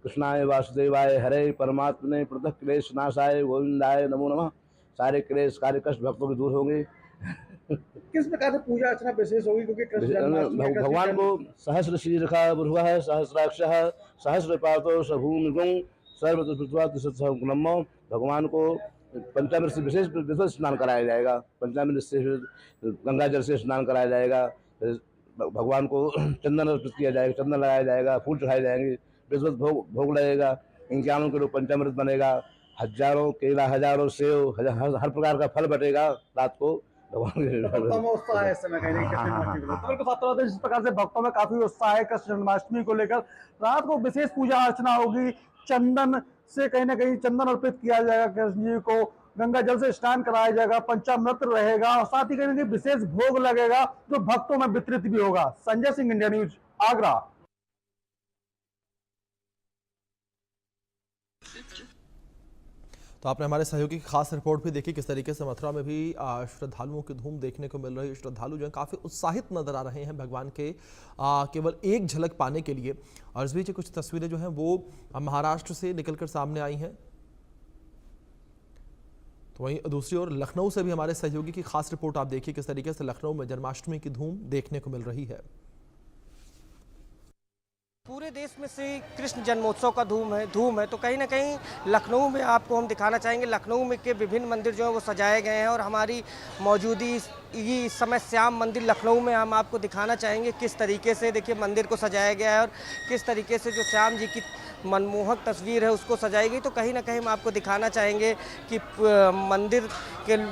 कृष्णाय वासुदेवाय हरे परमात्मने पृथक क्लेश नाशाय गोविंदाय नमो नमः। सारे क्लेश कार्य कष्ट भक्तों के दूर होंगे। किस प्रकार से पूजा अर्चना विशेष होगी, क्योंकि कृष्ण जन्माष्टमी भगवान को सहस्र शीर्षा बुरुह सहस्राक्ष सहस्र पातो सभूमिगुं सर्वतुल्यम। भगवान को पंचामृत से विशेष स्नान कराया जाएगा, पंचामृत से गंगा जल से स्नान कराया जाएगा। भगवान को चंदन अर्पित किया जाएगा, चंदन लगाया जाएगा, फूल चढ़ाए जाएंगे, विधिवत भोग लगेगा, 51 किलो पंचामृत बनेगा, हजारों केला, हजारों सेव, हर प्रकार का फल बटेगा रात को। उत्साह है इस समय कहीं नहीं। जिस प्रकार से भक्तों में काफी उत्साह है कृष्ण जन्माष्टमी को लेकर, रात को विशेष पूजा अर्चना होगी। चंदन से कहीं ना कहीं चंदन अर्पित किया जाएगा कृष्ण जी को, गंगा जल से स्नान कराया जाएगा, पंचामृत रहेगा और साथ ही कहीं ना कहीं विशेष भोग लगेगा जो भक्तों में वितरित भी होगा। Sanjay Singh, India news, Agra. तो आपने हमारे सहयोगी की खास रिपोर्ट भी देखी, किस तरीके से मथुरा में भी श्रद्धालुओं की धूम देखने को मिल रही है। श्रद्धालु जो है काफ़ी उत्साहित नजर आ रहे हैं भगवान के केवल एक झलक पाने के लिए। और इस बीच कुछ तस्वीरें जो हैं वो महाराष्ट्र से निकलकर सामने आई हैं। तो वहीं दूसरी ओर लखनऊ से भी हमारे सहयोगी की खास रिपोर्ट आप देखिए, किस तरीके से लखनऊ में जन्माष्टमी की धूम देखने को मिल रही है। पूरे देश में से कृष्ण जन्मोत्सव का धूम है तो कहीं ना कहीं लखनऊ में आपको हम दिखाना चाहेंगे। लखनऊ में के विभिन्न मंदिर जो है वो सजाए गए हैं और हमारी मौजूदी इस समय श्याम मंदिर लखनऊ में हम आपको दिखाना चाहेंगे किस तरीके से देखिए मंदिर को सजाया गया है और किस तरीके से जो श्याम जी की मनमोहक तस्वीर है उसको सजाई गई। तो कहीं ना कहीं हम आपको दिखाना चाहेंगे कि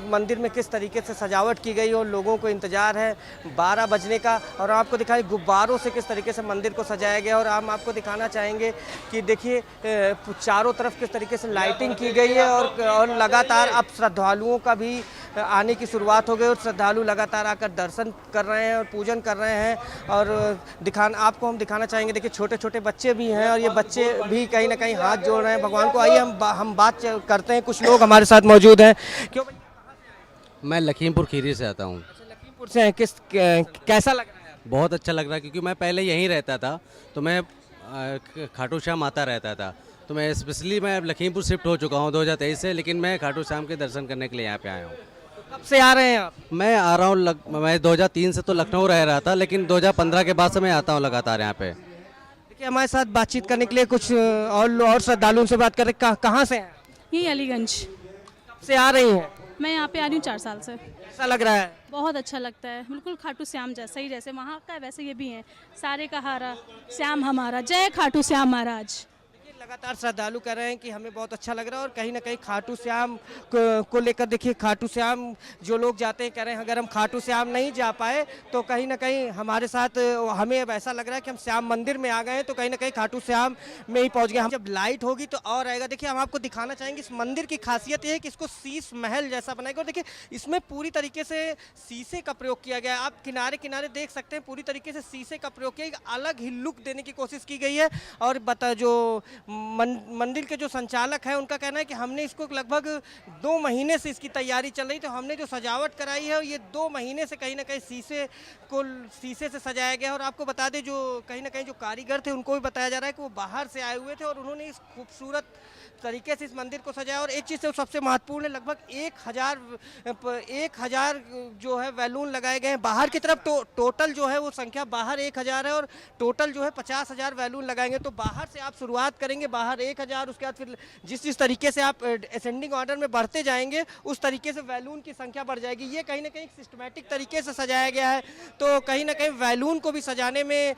मंदिर में किस तरीके से सजावट की गई और लोगों को इंतजार है 12 बजने का। और आपको दिखाएं गुब्बारों से किस तरीके से मंदिर को सजाया गया और हम आपको दिखाना चाहेंगे कि देखिए चारों तरफ किस तरीके से लाइटिंग की गई है और लगातार अब श्रद्धालुओं का भी आने की शुरुआत हो गई और श्रद्धालु लगातार आकर दर्शन कर रहे हैं और पूजन कर रहे हैं। और आपको हम दिखाना चाहेंगे, देखिए छोटे छोटे बच्चे भी हैं और ये बच्चे भी कहीं ना कहीं हाथ जोड़ रहे हैं भगवान को। आइए हम बात करते हैं, कुछ लोग हमारे साथ मौजूद हैं। क्यों? मैं लखीमपुर खीरी से आता हूँ। लखीमपुर से हैं, कैसा लग रहा है? बहुत अच्छा लग रहा है क्योंकि मैं पहले यहीं रहता था, तो मैं खाटू श्याम आता रहता था, तो मैं स्पेशली मैं लखीमपुर शिफ्ट हो चुका हूँ 2023 से, लेकिन मैं खाटू श्याम के दर्शन करने के लिए यहाँ पे आया हूँ। कब से आ रहे हैं आप? मैं आ रहा हूँ मैं 2003 से तो लखनऊ रह रहा था, लेकिन 2015 के बाद से मैं आता हूँ लगातार यहाँ पे। देखिए हमारे साथ बातचीत करने के लिए कुछ और श्रद्धालुओं से बात कर रहे हैं। कहाँ से हैं? यही अलीगंज। कब से आ रही हैं? मैं यहाँ पे आ रही हूँ 4 साल से। कैसा लग रहा है? बहुत अच्छा लगता है, बिल्कुल खाटू श्याम जैसा ही, जैसे वहाँ का वैसे ये भी है। सारे का हारा श्याम हमारा, जय खाटू श्याम महाराज। लगातार श्रद्धालु कह रहे हैं कि हमें बहुत अच्छा लग रहा है और कहीं ना कहीं खाटू श्याम को लेकर देखिए खाटू श्याम जो लोग जाते हैं कह रहे हैं अगर हम खाटू श्याम नहीं जा पाए तो कहीं ना कहीं हमारे साथ हमें अब ऐसा लग रहा है कि हम श्याम मंदिर में आ गए हैं, तो कहीं ना कहीं खाटू श्याम में ही पहुंच गए हम। जब लाइट होगी तो और आएगा। देखिए हम आपको दिखाना चाहेंगे इस मंदिर की खासियत ये है कि इसको शीश महल जैसा बनाएगा और देखिए इसमें पूरी तरीके से शीशे का प्रयोग किया गया है। आप किनारे किनारे देख सकते हैं पूरी तरीके से शीशे का प्रयोग किया, एक अलग ही लुक देने की कोशिश की गई है। और जो मंदिर के जो संचालक हैं उनका कहना है कि हमने इसको लगभग 2 महीने से इसकी तैयारी चल रही, तो हमने जो सजावट कराई है ये 2 महीने से कहीं ना कहीं शीशे से सजाया गया। और आपको बता दें जो कहीं ना कहीं जो कारीगर थे उनको भी बताया जा रहा है कि वो बाहर से आए हुए थे और उन्होंने इस खूबसूरत तरीके से इस मंदिर को सजाया। और एक चीज़ से सबसे महत्वपूर्ण है, लगभग 1000 जो है बैलून लगाए गए हैं बाहर की तरफ। टोटल जो है वो संख्या बाहर 1000 है और टोटल जो है 50,000 बैलून लगाएंगे। तो बाहर से आप शुरुआत करेंगे करेंगे बाहर 1000, उसके बाद फिर जिस तरीके से आप असेंडिंग ऑर्डर में बढ़ते जाएंगे उस तरीके से बैलून की संख्या बढ़ जाएगी। ये कहीं ना कहीं सिस्टमैटिक तरीके से सजाया गया है, तो कहीं ना कहीं बैलून को भी सजाने में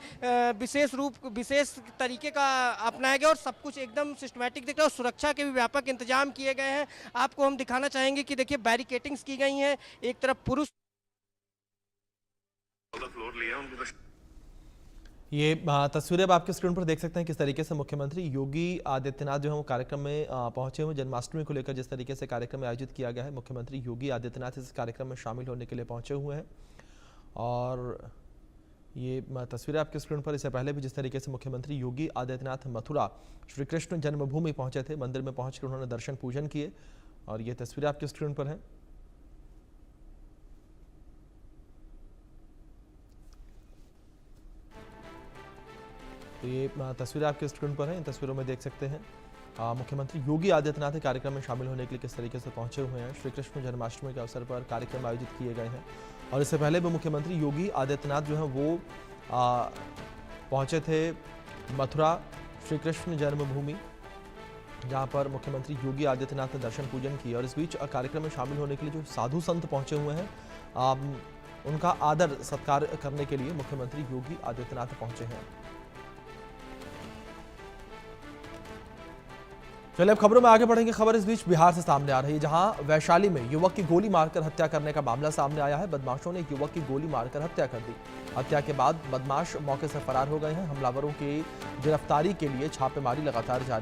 विशेष तरीके का अपनाया गया और सब कुछ एकदम सिस्टमैटिक दिख रहा है और सुरक्षा के भी व्यापक इंतजाम किए गए हैं। आपको हम दिखाना चाहेंगे कि देखिए बैरिकेटिंग्स की गई हैं, एक तरफ पुरुष ये तस्वीरें अब आपके स्क्रीन पर देख सकते हैं किस तरीके से मुख्यमंत्री योगी आदित्यनाथ जो है वो कार्यक्रम में पहुंचे हुए। जन्माष्टमी को लेकर जिस तरीके से कार्यक्रम आयोजित किया गया है, मुख्यमंत्री योगी आदित्यनाथ इस कार्यक्रम में शामिल होने के लिए पहुंचे हुए हैं। और ये तस्वीरें आपके स्क्रीन पर, इससे पहले भी जिस तरीके से मुख्यमंत्री योगी आदित्यनाथ मथुरा श्री कृष्ण जन्मभूमि पहुंचे थे, मंदिर में पहुंचकर उन्होंने दर्शन पूजन किए और ये तस्वीरें आपके स्क्रीन पर हैं। तो ये तस्वीरें आपके स्क्रीन पर हैं, इन तस्वीरों में देख सकते हैं मुख्यमंत्री योगी आदित्यनाथ कार्यक्रम में शामिल होने के लिए किस तरीके से पहुंचे हुए हैं। श्री कृष्ण जन्माष्टमी के अवसर पर कार्यक्रम आयोजित किए गए हैं और इससे पहले भी मुख्यमंत्री योगी आदित्यनाथ जो है वो पहुंचे थे मथुरा श्री कृष्ण जन्मभूमि, जहां पर मुख्यमंत्री योगी आदित्यनाथ ने दर्शन पूजन किए। और इस बीच कार्यक्रम में शामिल होने के लिए जो साधु संत पहुंचे हुए हैं, उनका आदर सत्कार करने के लिए मुख्यमंत्री योगी आदित्यनाथ पहुंचे हैं। चलिए अब खबरों में आगे बढ़ेंगे। खबर इस बीच बिहार से सामने आ रही है, जहां वैशाली में युवक की गोली मारकर हत्या करने का मामला सामने आया है। बदमाशों ने युवक की गोली मारकर हत्या कर दी। हत्या के बाद बदमाश मौके से फरार हो गए हैं। हमलावरों की गिरफ्तारी के लिए छापेमारी लगातार जारी